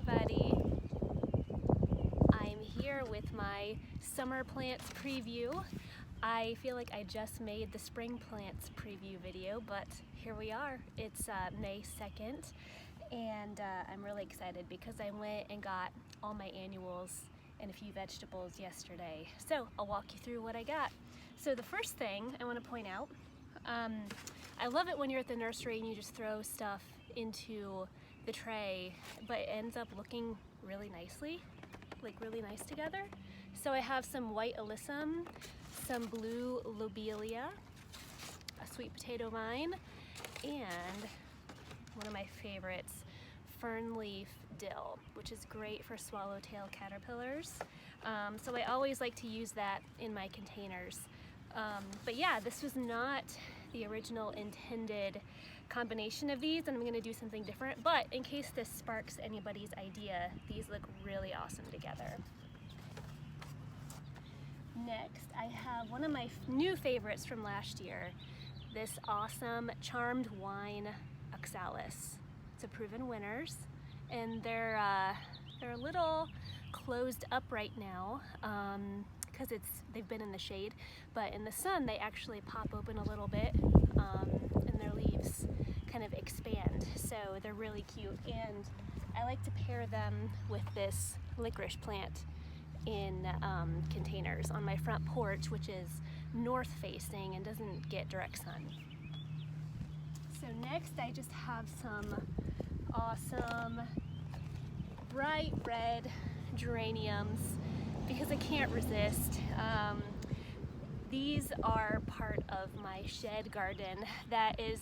everybody. I'm here with my summer plants preview. I feel like I just made the spring plants preview video, but here we are. It's May 2nd, and I'm really excited because I went and got all my annuals and a few vegetables yesterday. So I'll walk you through what I got. So the first thing I want to point out, I love it when you're at the nursery and you just throw stuff into the tray, but it ends up looking really nicely, like really nice together. So I have some white alyssum, some blue lobelia, a sweet potato vine, and one of my favorites, fern leaf dill, which is great for swallowtail caterpillars. So I always like to use that in my containers. But yeah, this was not the original intended combination of these, and I'm going to do something different, but in case this sparks anybody's idea, these look really awesome together. Next, I have one of my new favorites from last year, this awesome charmed wine oxalis. It's a proven winners, and they're a little closed up right now because they've been in the shade, but in the sun they actually pop open a little bit, and their leaves kind of expand, so they're really cute. And I like to pair them with this licorice plant in containers on my front porch, which is north facing and doesn't get direct sun. So next I just have some awesome bright red geraniums because I can't resist. These are part of my shed garden that is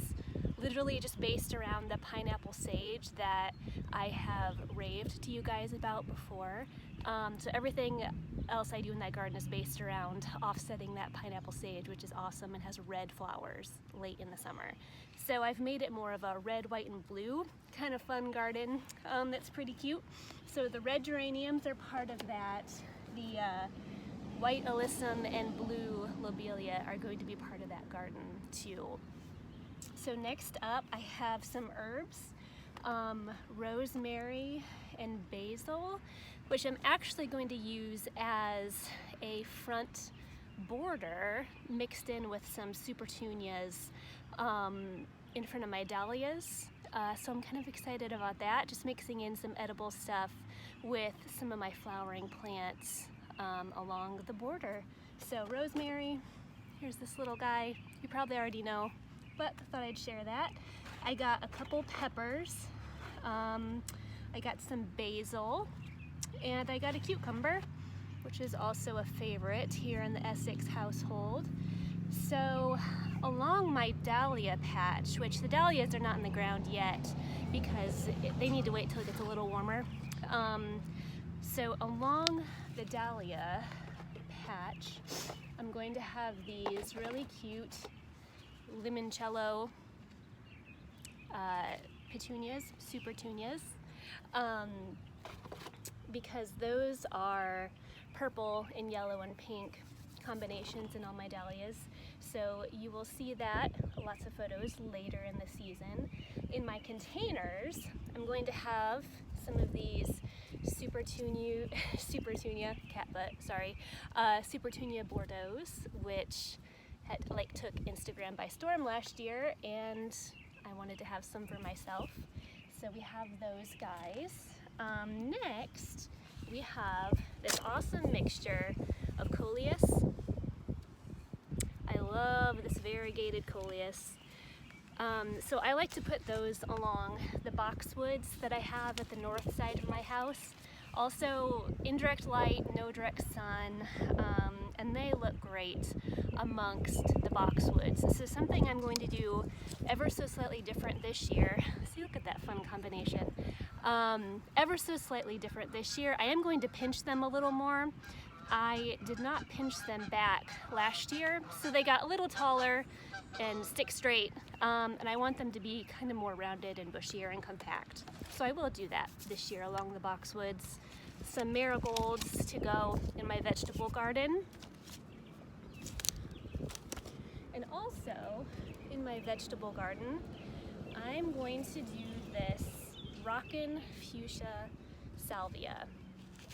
literally just based around the pineapple sage that I have raved to you guys about before. So everything else I do in that garden is based around offsetting that pineapple sage, which is awesome and has red flowers late in the summer. So I've made it more of a red, white, and blue kind of fun garden that's pretty cute. So the red geraniums are part of that. The white alyssum and blue lobelia are going to be part of that garden too. So next up I have some herbs, rosemary and basil, which I'm actually going to use as a front border mixed in with some supertunias in front of my dahlias. So I'm kind of excited about that, just mixing in some edible stuff with some of my flowering plants along the border. So rosemary, here's this little guy, you probably already know, but I thought I'd share that. I got a couple peppers, I got some basil, and I got a cucumber, which is also a favorite here in the Essex household. So along my dahlia patch, which the dahlias are not in the ground yet because they need to wait till it gets a little warmer. So along the dahlia patch, I'm going to have these really cute limoncello petunias, supertunias, because those are purple and yellow and pink combinations in all my dahlias. So you will see that, lots of photos later in the season. In my containers, I'm going to have some of these supertunia Bordeaux, which took Instagram by storm last year, and I wanted to have some for myself. So we have those guys. Next, we have this awesome mixture of coleus. I love this variegated coleus. So I like to put those along the boxwoods that I have at the north side of my house. Also, indirect light, no direct sun, and they look great amongst the boxwoods. So something I'm going to do ever so slightly different this year. See, look at that fun combination. Ever so slightly different this year, I am going to pinch them a little more. I did not pinch them back last year, so they got a little taller and stick straight, and I want them to be kind of more rounded and bushier and compact. So I will do that this year along the boxwoods. Some marigolds to go in my vegetable garden. And also in my vegetable garden, I'm going to do this Rockin' Fuchsia salvia.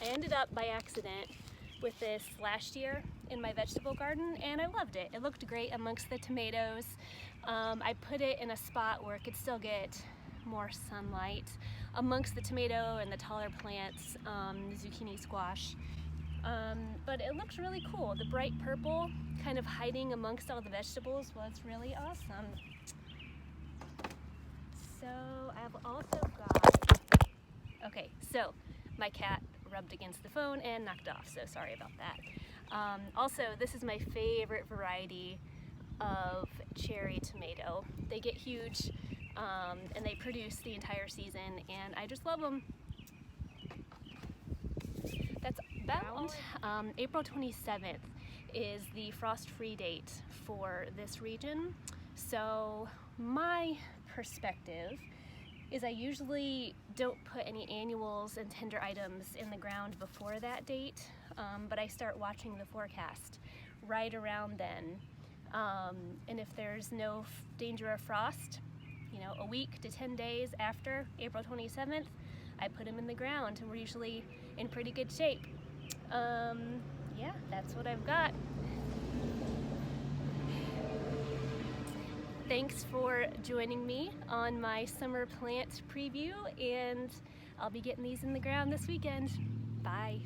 I ended up by accident with this last year in my vegetable garden and I loved it. It looked great amongst the tomatoes. I put it in a spot where it could still get more sunlight amongst the tomato and the taller plants, zucchini, squash. But it looked really cool. The bright purple kind of hiding amongst all the vegetables was really awesome. So I've also got, okay, so my cat rubbed against the phone and knocked off, so sorry about that. Also, this is my favorite variety of cherry tomato. They get huge and they produce the entire season and I just love them. That's about April 27th is the frost-free date for this region. So my perspective is I usually don't put any annuals and tender items in the ground before that date, but I start watching the forecast right around then. And if there's no danger of frost, you know, a week to 10 days after April 27th, I put them in the ground and we're usually in pretty good shape. Yeah, that's what I've got. Thanks for joining me on my summer plant preview, and I'll be getting these in the ground this weekend. Bye.